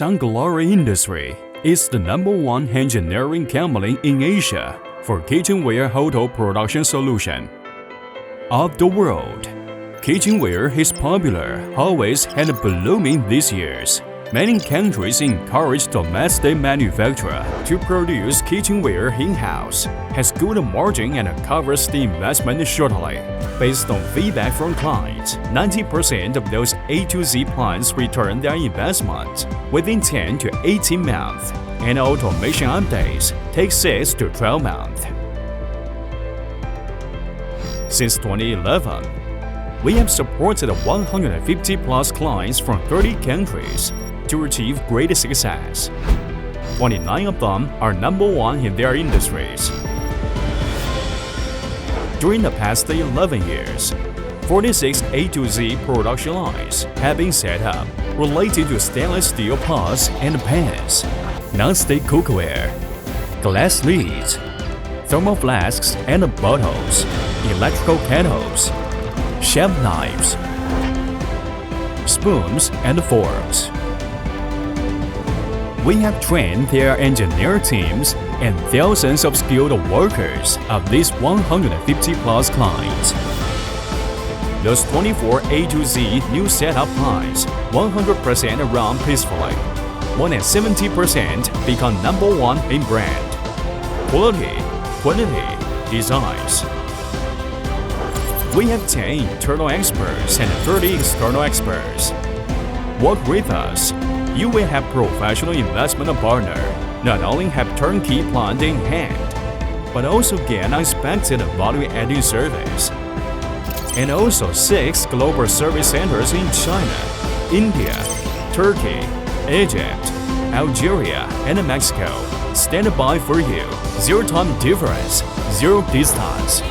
Sunglory Industry is the #1 engineering company in Asia for kitchenware hotel production solution. Of the world, kitchenware is popular always and blooming these years. Many countries encourage domestic manufacturer to produce kitchenware in-house, has good margin and covers the investment shortly. Based on feedback from clients, 90% of those A to Z plants return their investment within 10 to 18 months, and automation updates take 6 to 12 months. Since 2011, we have supported 150 plus clients from 30 countries to achieve great success. 29 of them are #1 in their industries. During the past 11 years, 46 A to Z production lines have been set up related to stainless steel pots and pans, non-stick cookware, glass lids, thermal flasks and bottles, electrical kettles, chef knives, spoons and forks. We have trained their engineer teams and thousands of skilled workers of these 150 plus clients. Those 24 A to Z new setup lines 100% run peacefully. More than 70% become #1 in brand, quality, quantity, designs. We have 10 internal experts and 30 external experts. Work with us. You will have professional investment partner, not only have turnkey plant in hand, but also get unexpected value-adding service. And also 6 global service centers in China, India, Turkey, Egypt, Algeria, and Mexico stand by for you. Zero time difference, zero distance.